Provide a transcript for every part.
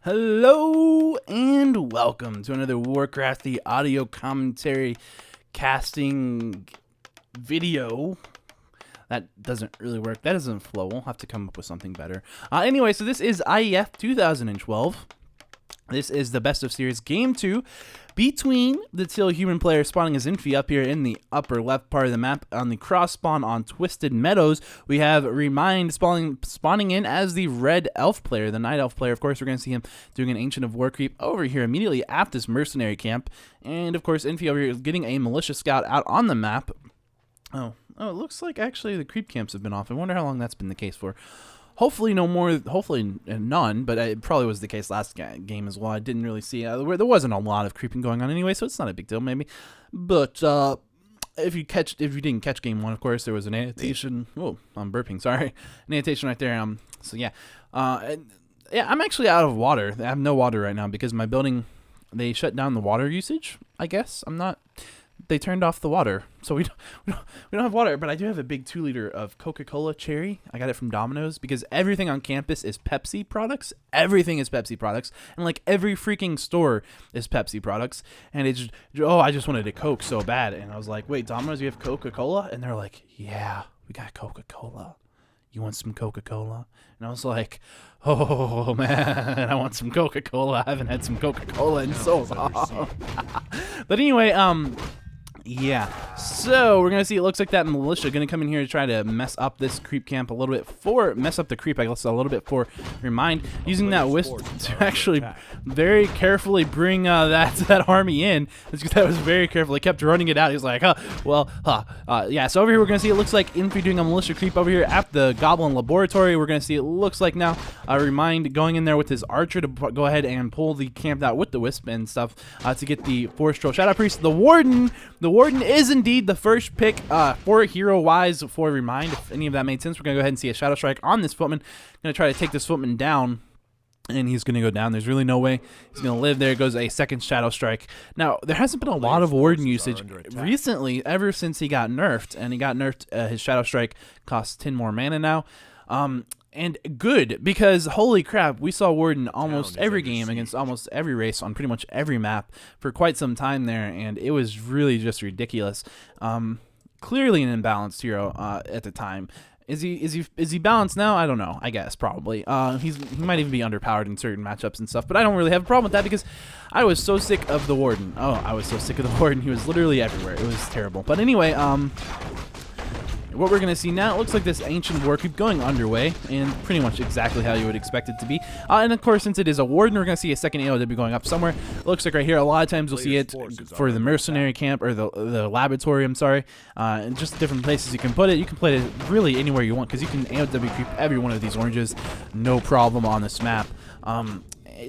Hello and welcome to another Warcraft the audio commentary casting video. That doesn't really work. That doesn't flow. We'll have to come up with something better. Anyway, so this is IEF 2012. This is the best of series game 2 between the two human players spawning as Infi up here in the upper left part of the map. On the cross spawn on Twisted Meadows, we have Remind spawning in as the red elf player, the night elf player. Of course, we're going to see him doing an Ancient of War creep over here immediately at this mercenary camp. And of course, Infi over here is getting a militia scout out on the map. Oh, it looks like actually the creep camps have been off. I wonder how long that's been the case for. Hopefully no more, hopefully none, but it probably was the case last game as well. I didn't really see, there wasn't a lot of creeping going on anyway, so it's not a big deal maybe. But if you didn't catch game 1, of course, there was an annotation. Oh, I'm burping, sorry. An annotation right there. So yeah. Yeah, I'm actually out of water. I have no water right now because my building, they shut down the water usage, I guess. They turned off the water, so we don't have water. But I do have a big 2-liter of Coca-Cola cherry. I got it from Domino's because everything on campus is Pepsi products. Everything is Pepsi products, and like every freaking store is Pepsi products. And I just wanted a Coke so bad, and I was like, wait, Domino's, you have Coca-Cola? And they're like, yeah, we got Coca-Cola. You want some Coca-Cola? And I was like, oh man, I want some Coca-Cola. I haven't had some Coca-Cola in so long. But anyway, yeah, so we're going to see, it looks like that militia going to come in here to try to mess up this creep camp a little bit mess up the creep, I guess, a little bit for Remind, using that wisp to actually very carefully bring that army in. That was very careful. He kept running it out. He was like, yeah, so over here we're going to see, it looks like Infi doing a militia creep over here at the Goblin Laboratory. We're going to see, it looks like now, Remind going in there with his archer to go ahead and pull the camp out with the wisp and stuff to get the Forest Troll Shadow Priest. The Warden is indeed the first pick for hero-wise for Remind, if any of that made sense. We're going to go ahead and see a Shadow Strike on this footman. Going to try to take this footman down, and he's going to go down. There's really no way he's going to live. There goes a second Shadow Strike. Now, there hasn't been a lot of Warden usage recently, ever since he got nerfed, and he got nerfed. His Shadow Strike costs 10 more mana now. And good, because holy crap, we saw Warden almost every game against almost every race on pretty much every map for quite some time there, and it was really just ridiculous. Clearly an imbalanced hero at the time. Is he balanced now? I don't know. I guess probably. He might even be underpowered in certain matchups and stuff, but I don't really have a problem with that because I was so sick of the Warden. Oh, I was so sick of the Warden. He was literally everywhere. It was terrible. But anyway, what we're going to see now, it looks like this Ancient War Creep going underway, and pretty much exactly how you would expect it to be. And of course, since it is a Warden, we're going to see a second AOW going up somewhere. It looks like right here, a lot of times you'll see it for the mercenary camp, or the laboratory, I'm sorry, and just different places you can put it. You can put it really anywhere you want, because you can AOW creep every one of these oranges, no problem on this map.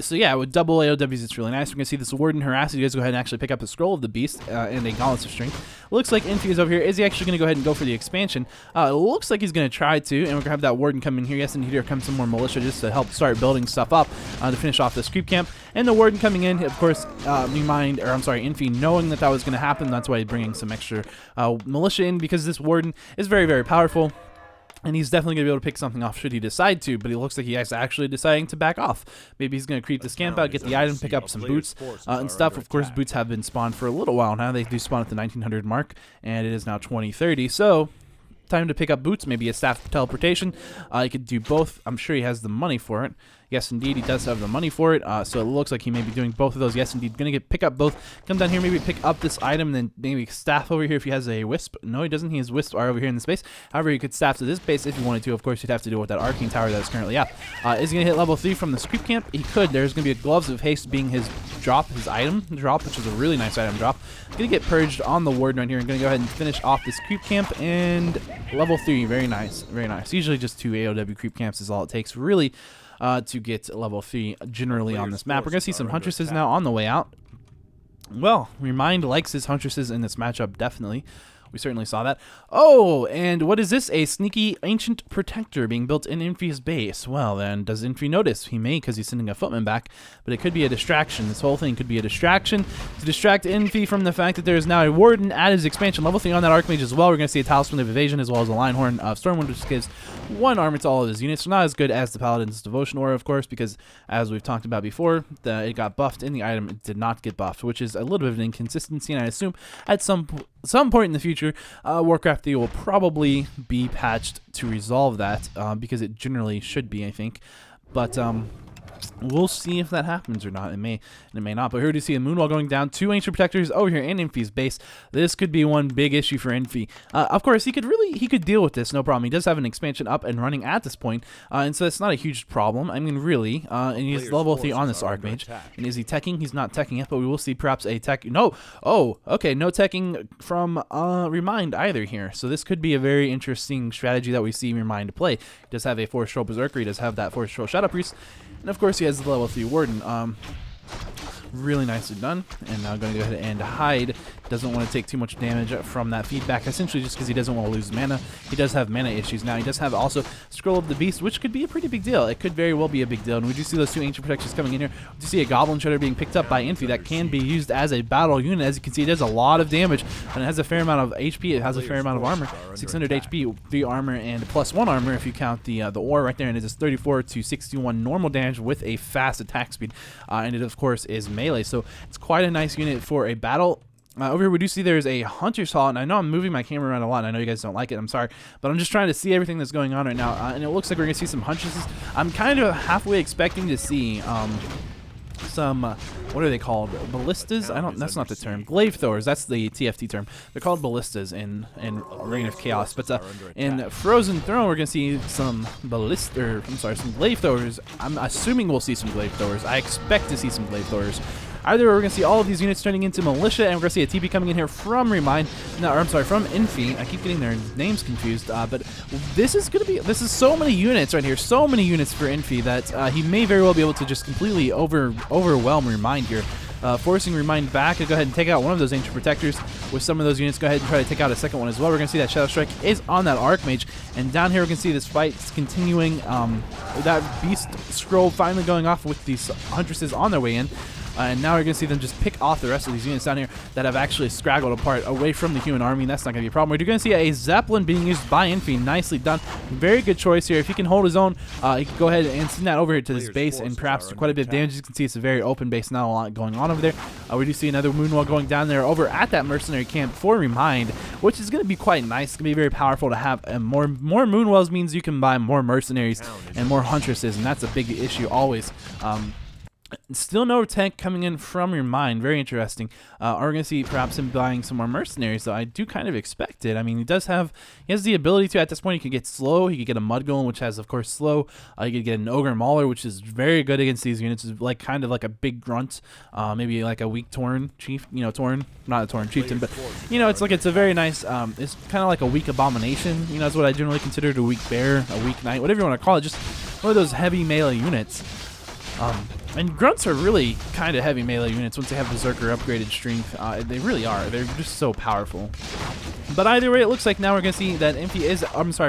So yeah, with double AOWs, it's really nice. We're going to see this Warden harass. You guys go ahead and actually pick up a Scroll of the Beast and a Gauntlets of Strength. Looks like Infi is over here. Is he actually going to go ahead and go for the expansion? It looks like he's going to try to, and we're going to have that Warden come in here. Yes, and here comes some more militia just to help start building stuff up to finish off this creep camp. And the Warden coming in, of course, Infi knowing that was going to happen. That's why he's bringing some extra militia in, because this Warden is very, very powerful. And he's definitely going to be able to pick something off should he decide to, but he looks like he's actually deciding to back off. Maybe he's going to creep this camp out, get the item, pick up some boots and stuff. Of course, boots have been spawned for a little while now. They do spawn at the 1900 mark, and it is now 2030. So, time to pick up boots, maybe a staff teleportation. He could do both. I'm sure he has the money for it. Yes, indeed, he does have the money for it. So it looks like he may be doing both of those. Yes, indeed, going to pick up both. Come down here, maybe pick up this item, and then maybe staff over here if he has a wisp. No, he doesn't. He has wisp are over here in the space. However, you could staff to this base if you wanted to. Of course, you'd have to do it with that arcane tower that is currently up. Is he going to hit level 3 from the creep camp? He could. There's going to be a Gloves of Haste being his item drop, which is a really nice item drop. Going to get purged on the Warden right here. I'm going to go ahead and finish off this creep camp, and level 3. Very nice. Very nice. Usually just 2 AOW creep camps is all it takes, really. To get level 3 generally on this map. We're going to see some Huntresses now on the way out. Well, Remind likes his Huntresses in this matchup, definitely. We certainly saw that. Oh, and what is this? A sneaky ancient protector being built in Infi's base. Well, then, does Infi notice? He may, because he's sending a footman back, but it could be a distraction. This whole thing could be a distraction to distract Infi from the fact that there is now a warden at his expansion level thing on that Archmage as well. We're going to see a Talisman of Evasion as well as a Linehorn of Stormwind, which gives 1 armor to all of his units. So not as good as the Paladin's Devotion Aura, of course, because as we've talked about before, it got buffed in the item. It did not get buffed, which is a little bit of an inconsistency, and I assume at some point in the future, Warcraft 3 will probably be patched to resolve that, because it generally should be, I think. But we'll see if that happens or not. It may not. But here we see a Moonwall going down. 2 Ancient Protectors over here in Infi's base. This could be one big issue for Infi. Of course, he could deal with this, no problem. He does have an expansion up and running at this point, and so it's not a huge problem. I mean, really. And he's level 3 on this Archmage. And is he teching? He's not teching yet, but we will see perhaps a tech. No. Oh, okay. No teching from Remind either here. So this could be a very interesting strategy that we see Remind play. He does have a Force Troll Berserker. He does have that Force Troll Shadow Priest. And of course, he has the level 3 Warden. Really nicely done. And now going to go ahead and hide. Doesn't want to take too much damage from that feedback, essentially just because he doesn't want to lose mana. He does have mana issues now. He does have also Scroll of the Beast, which could be a pretty big deal. It could very well be a big deal. And we do see those 2 Ancient Protections coming in here. We do see a Goblin Shredder being picked up by Infi that can be used as a battle unit. As you can see, it does a lot of damage, and it has a fair amount of HP. It has a fair amount of armor. 600 HP, 3 armor, and +1 armor if you count the ore right there. And it is 34 to 61 normal damage with a fast attack speed. And it, of course, is melee. So it's quite a nice unit for a battle. Over here we do see there's a Hunter's Hall, and I know I'm moving my camera around a lot, and I know you guys don't like it, I'm sorry, but I'm just trying to see everything that's going on right now, and it looks like we're going to see some Huntresses. I'm kind of halfway expecting to see some, what are they called? Ballistas? That's not the term. Glaive throwers, that's the TFT term. They're called ballistas in Reign of Chaos. But in Frozen Throne, we're going to see some some glaive throwers. I'm assuming we'll see some glaive throwers. I expect to see some glaive throwers. Either we're going to see all of these units turning into militia, and we're going to see a TP coming in here from Remind. No, or I'm sorry, from Infi. I keep getting their names confused, but this is so many units right here, so many units for Infi that he may very well be able to just completely overwhelm Remind here. Forcing Remind back to go ahead and take out one of those Ancient Protectors. With some of those units, go ahead and try to take out a second one as well. We're going to see that Shadow Strike is on that Archmage. And down here, we can see this fight continuing. That Beast Scroll finally going off with these Huntresses on their way in. And now we're going to see them just pick off the rest of these units down here that have actually scraggled apart away from the human army. That's not going to be a problem. We're going to see a Zeppelin being used by Infi. Nicely done. Very good choice here. If he can hold his own, he can go ahead and send that over here to this base and perhaps do quite a bit of damage. As you can see, it's a very open base, not a lot going on over there. We do see another Moonwall going down there over at that mercenary camp for Remind, which is going to be quite nice. It's going to be very powerful to have. More Moonwells means you can buy more mercenaries and more Huntresses, and that's a big issue always. Still no tank coming in from Remind. Very interesting. We're going to see perhaps him buying some more mercenaries, though I do kind of expect it. I mean, he has the ability to, at this point, he can get slow. He could get a Mud Golem, which has, of course, slow. He could get an Ogre Mauler, which is very good against these units. It's like kind of like a big grunt, maybe like a weak Tauren chief, not a Tauren chieftain, but, it's a very nice, it's kind of like a weak Abomination. That's what I generally consider a weak Bear, a weak Knight, whatever you want to call it. Just one of those heavy melee units. And Grunts are really kind of heavy melee units once they have Berserker upgraded strength. They really are. They're just so powerful. But either way, it looks like now we're going to see that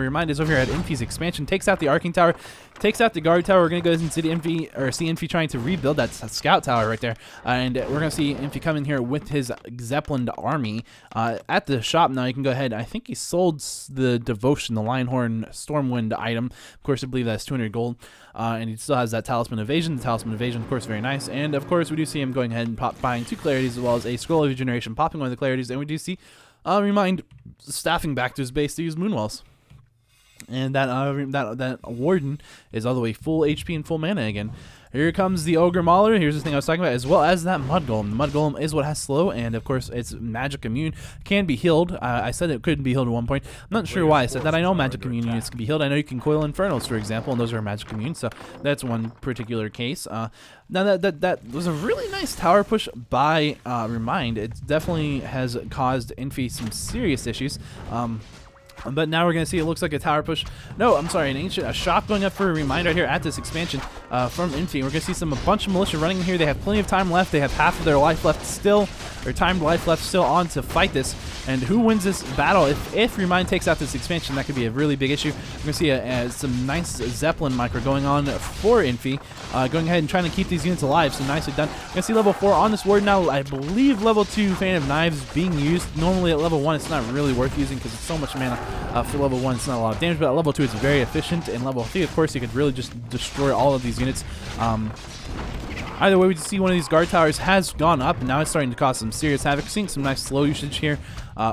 Remind is over here at Infi's expansion. Takes out the Arcing Tower, takes out the Guard Tower. We're going to go and see Infi trying to rebuild that Scout Tower right there. And we're going to see Infi come in here with his Zeppelin army at the shop now. You can go ahead. I think he sold the Devotion, the Linehorn Stormwind item. Of course, I believe that's 200 gold. And he still has that Talisman Evasion. The Talisman Evasion, of course, very nice. And, of course, we do see him going ahead and buying 2 Clarities as well as a Scroll of Regeneration, popping one of the Clarities. And we do see Remind staffing back to his base to use Moonwells. And that Warden is all the way full HP and full mana again. Here comes the Ogre Mauler. Here's the thing I was talking about, as well as that Mud Golem. The Mud Golem is what has slow, and of course it's magic immune. Can be healed. I said it couldn't be healed at one point. I'm not sure why I said that. I know magic immune units can be healed. I know you can coil Infernos, for example, and those are magic immune. So that's one particular case. Now that was a really nice tower push by Remind. It definitely has caused Infi some serious issues. But now we're going to see it looks like a tower push. No, I'm sorry, a shop going up for a Remind right here at this expansion from Infi. We're going to see a bunch of militia running in here. They have plenty of time left. They have half of their life left still. or timed life left still on to fight this. And who wins this battle? If Remind takes out this expansion, that could be a really big issue. We're going to see some nice Zeppelin micro going on for Infi. Going ahead and trying to keep these units alive, so nicely done. We're going to see level 4 on this ward now. I believe level 2 Fan of Knives being used. Normally at level 1 it's not really worth using because it's so much mana. For level 1 it's not a lot of damage, but at level 2 it's very efficient. And level 3, of course, you could really just destroy all of these units. Either way, we just see one of these guard towers has gone up, and now it's starting to cause some serious havoc. Seeing some nice slow usage here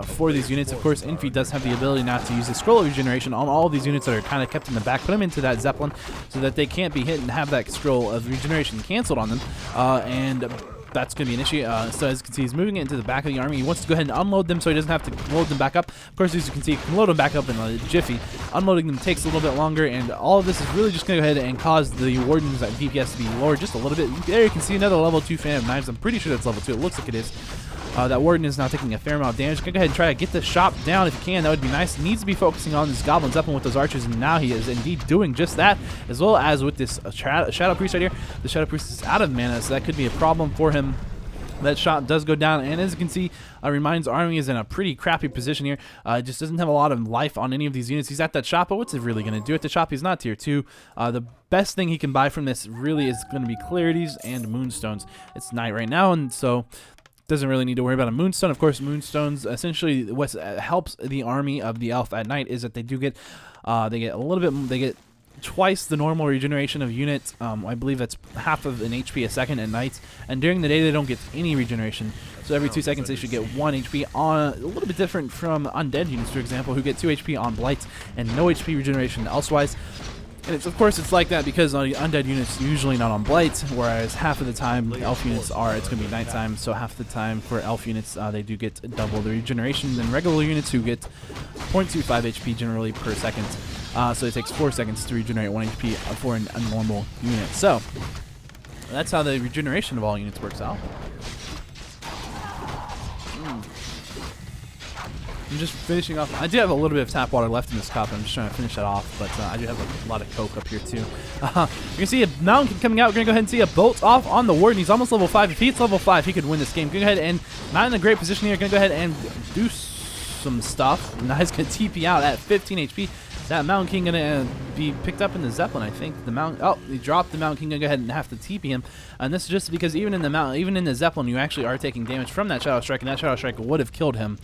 for these units. Of course, Infi does have the ability now to use the scroll of regeneration on all of these units that are kind of kept in the back. Put them into that Zeppelin so that they can't be hit and have that scroll of regeneration canceled on them. And that's going to be an issue. So as you can see, he's moving it into the back of the army. He wants to go ahead and unload them so he doesn't have to load them back up. Of course, as you can see, you can load them back up in a jiffy. Unloading them takes a little bit longer, and all of this is really just going to go ahead and cause the Warden's DPS to be lowered just a little bit. There you can see another level 2 Fan of Knives. I'm pretty sure that's level 2. It looks like it is. That Warden is now taking a fair amount of damage. Go ahead and try to get the shop down if you can. That would be nice. Needs to be focusing on this Goblins up and with those archers, and now he is indeed doing just that, as well as with this Shadow Priest right here. The Shadow Priest is out of mana, so that could be a problem for him. That shot does go down, and as you can see, Remind's army is in a pretty crappy position here. Just doesn't have a lot of life on any of these units. He's at that shop, but what's he really going to do at the shop? He's not tier 2. The best thing he can buy from this really is going to be Clarities and Moonstones. It's night right now, and so doesn't really need to worry about a Moonstone. Of course, Moonstones, essentially what helps the army of the Elf at night is that they do get, they get twice the normal regeneration of units. I believe that's half of an HP a second at night, and during the day they don't get any regeneration. So every 2 seconds they should get 1 HP on, a little bit different from undead units, for example, who get 2 HP on Blight and no HP regeneration elsewise. And of course it's like that because undead units usually not on Blight, whereas half of the time elf units are. It's going to be nighttime, so half the time for elf units they do get double the regeneration than regular units, who get 0.25 HP generally per second. So it takes 4 seconds to regenerate 1 HP for a normal unit. So that's how the regeneration of all units works out. I'm just finishing off. I do have a little bit of tap water left in this cup. I'm just trying to finish that off, but I do have a lot of Coke up here too. You can see a Mountain coming out. We're going to go ahead and see a bolt off on the Warden. He's almost level 5. If he hits level 5, he could win this game. Go ahead and not in a great position here. Going to go ahead and do some stuff. Now he's going to TP out at 15 HP. That Mountain King going to be picked up in the Zeppelin, I think. He dropped the Mountain King. Going to go ahead and have to TP him. And this is just because even in the Zeppelin, you actually are taking damage from that Shadow Strike, and that Shadow Strike would have killed him.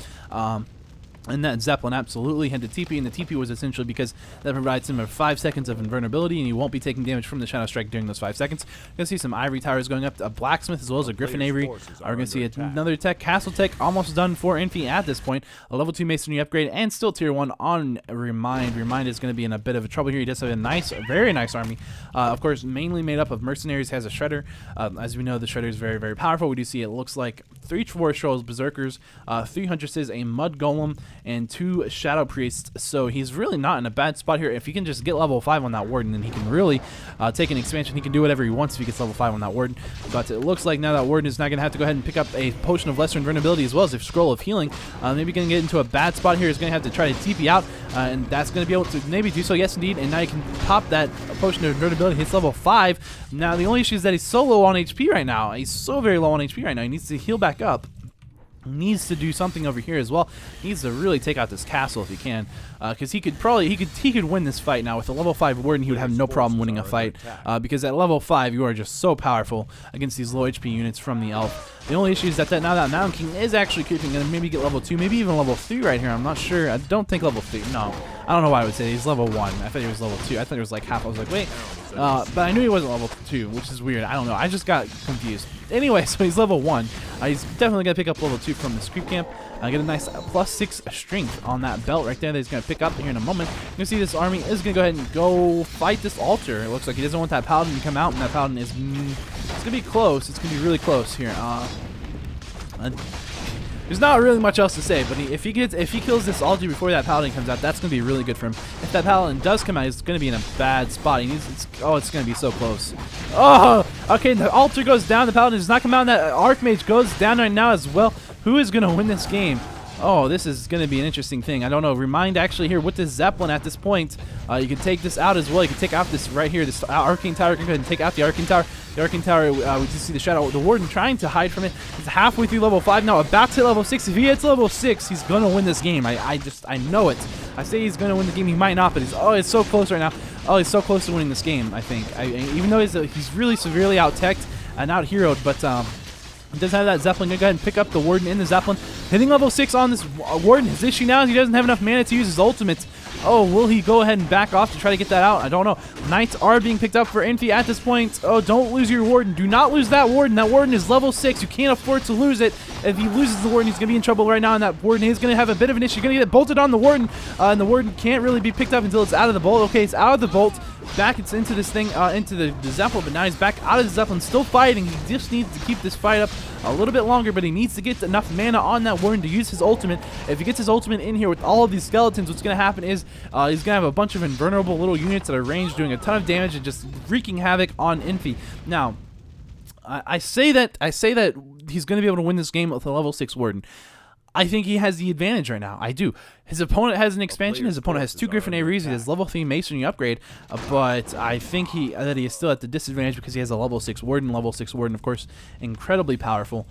And that Zeppelin absolutely had to TP, and the TP was essentially because that provides him 5 seconds of invulnerability, and he won't be taking damage from the Shadow Strike during those 5 seconds. You're going to see some Ivory Towers going up, a Blacksmith as well as a Griffin Avery. We're going to see another tech, Castle Tech, almost done for Infi at this point. A level 2 Masonry upgrade, and still tier 1 on Remind. Remind is going to be in a bit of a trouble here. He does have a nice, very nice army. Of course, mainly made up of mercenaries, has a Shredder. As we know, the Shredder is very, very powerful. We do see it looks like 3 Forest Trolls, Berserkers, 3 Huntresses, a Mud Golem, and 2 Shadow Priests. So he's really not in a bad spot here. If he can just get level 5 on that Warden, then he can really take an expansion. He can do whatever he wants if he gets level 5 on that Warden. But it looks like now that Warden is not going to have to go ahead and pick up a Potion of Lesser Invulnerability as well as a Scroll of Healing. Maybe going to get into a bad spot here. He's going to have to try to TP out, and that's going to be able to maybe do so. Yes, indeed. And now you can pop that Potion of Invulnerability. Hits level 5. Now the only issue is that he's so low on HP right now. He's so very low on HP right now. He needs to heal back up. Needs to do something over here as well. Needs to really take out this castle if he can, because he could win this fight now. With a level 5 Warden, he would have no problem winning a fight, because at level 5 you are just so powerful against these low HP units from the elf. The only issue is that now that Mountain King is actually creeping, and maybe get level 2, maybe even level 3 right here. I'm not sure. I don't think level 3. No, I don't know why I would say he's level 1. I thought he was level 2. I thought it was like half. I was like, wait, but I knew he wasn't level 2, which is weird. I don't know. I just got confused. Anyway, so he's level 1. He's definitely gonna pick up level 2 from this creep camp. Get a nice +6 strength on that belt right there that he's gonna pick up here in a moment. You're gonna see this army is gonna go ahead and go fight this altar. It looks like he doesn't want that paladin to come out, and that paladin is it's gonna be close. It's gonna be really close here. There's not really much else to say, but if he kills this altar before that paladin comes out, that's gonna be really good for him. If that paladin does come out, he's gonna be in a bad spot. It's gonna be so close. Oh, okay, the altar goes down. The paladin does not come out, and that archmage goes down right now as well. Who is gonna win this game? Oh, this is going to be an interesting thing. I don't know. Remind actually here with this Zeppelin at this point. You can take this out as well. You can take out this right here, this Arcane Tower. You can go ahead and take out the Arcane Tower. The Arcane Tower, we just see the Shadow. The Warden trying to hide from it. He's halfway through level 5 now, about to hit level 6. If he hits level 6, he's going to win this game. I know it. I say he's going to win the game. He might not, but he's so close right now. Oh, he's so close to winning this game, I think. Even though he's really severely out-teched and out-heroed, but he does have that Zeppelin. Go ahead and pick up the Warden in the Zeppelin. Hitting level 6 on this Warden. His issue now is he doesn't have enough mana to use his ultimate. Oh, will he go ahead and back off to try to get that out? I don't know. Knights are being picked up for Infi at this point. Oh, don't lose your Warden. Do not lose that Warden. That Warden is level 6. You can't afford to lose it. If he loses the Warden, he's going to be in trouble right now, and that Warden is going to have a bit of an issue. Going to get bolted on the Warden, and the Warden can't really be picked up until it's out of the bolt. Okay, it's out of the bolt. Back it's into this thing, into the Zeppelin, but now he's back out of the Zeppelin, still fighting. He just needs to keep this fight up a little bit longer, but he needs to get enough mana on that Warden to use his ultimate. If he gets his ultimate in here with all of these skeletons, what's going to happen is he's going to have a bunch of invulnerable little units that are ranged, doing a ton of damage and just wreaking havoc on Infi. Now, I say that he's going to be able to win this game with a level 6 Warden. I think he has the advantage right now. I do. His opponent has an expansion. His opponent has 2 Griffin Aries. He has level 3 Masonry upgrade. But I think that he is still at the disadvantage because he has a level 6 Warden. Level 6 Warden, of course, incredibly powerful.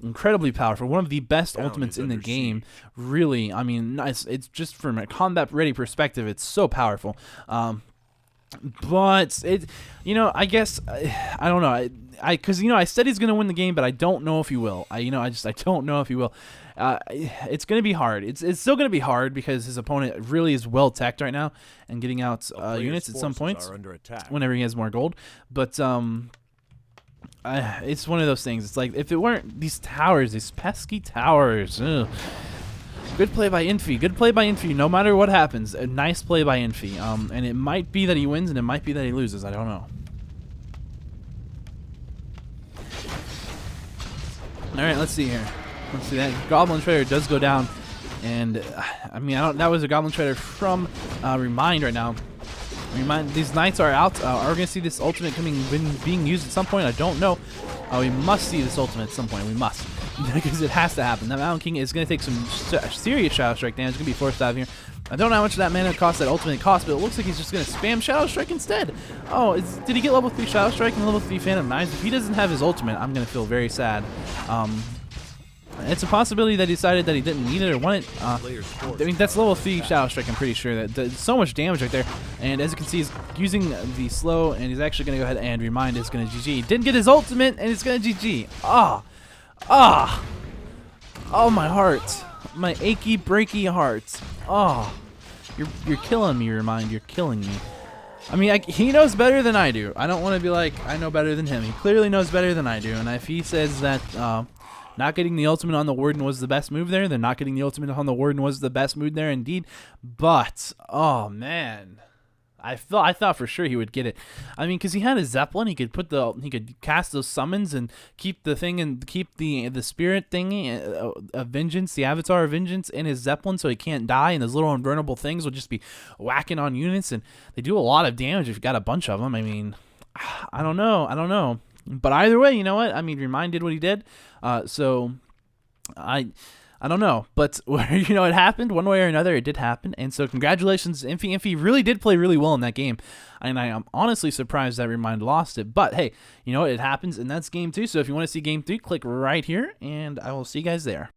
Incredibly powerful. One of the best ultimates in the game. Really, I mean, it's just from a combat-ready perspective, it's so powerful. But it, I guess I don't know. Because I said he's gonna win the game, but I don't know if he will. I don't know if he will. It's gonna be hard. It's still gonna be hard because his opponent really is well teched right now and getting out units at some points whenever he has more gold. But it's one of those things. It's like if it weren't these towers, these pesky towers. Ugh. Good play by Infi. Good play by Infi. No matter what happens, a nice play by Infi. And it might be that he wins, and it might be that he loses. I don't know. All right, let's see here. Let's see, that Goblin Trader does go down, and I mean, that was a Goblin Trader from Remind right now. Remind, these Knights are out. Are we gonna see this ultimate being used at some point? I don't know. We must see this ultimate at some point. We must, because it has to happen. That Mountain King is gonna take some serious Shadow Strike damage. It's gonna be forced out of here. I don't know how much that mana cost, that ultimate cost, but it looks like he's just going to spam Shadow Strike instead. Oh, did he get level 3 Shadow Strike and level 3 Phantom Knives? If he doesn't have his ultimate, I'm going to feel very sad. It's a possibility that he decided that he didn't need it or want it. I mean, that's level 3 Shadow Strike, I'm pretty sure. That does so much damage right there. And as you can see, he's using the slow, and he's actually going to go ahead and Remind is going to GG. He didn't get his ultimate, and it's going to GG. Oh, my heart. My achy, breaky heart. Oh, you're killing me, Remind. You're killing me. I mean, he knows better than I do. I don't want to be like, I know better than him. He clearly knows better than I do. And if he says that not getting the ultimate on the Warden was the best move there, then not getting the ultimate on the Warden was the best move there indeed. But, oh, man. I thought for sure he would get it. I mean, because he had a Zeppelin, he could cast those summons and keep the thing and keep the spirit thingy of vengeance, the avatar of vengeance in his Zeppelin, so he can't die. And those little invulnerable things will just be whacking on units, and they do a lot of damage if you got a bunch of them. I mean, I don't know. But either way, you know what? I mean, Remind did what he did. So I don't know, but it happened one way or another. It did happen, and so congratulations, Infi. Infi really did play really well in that game, and I am honestly surprised that Remind lost it. But hey, it happens, and that's game 2. So if you want to see game 3, click right here, and I will see you guys there.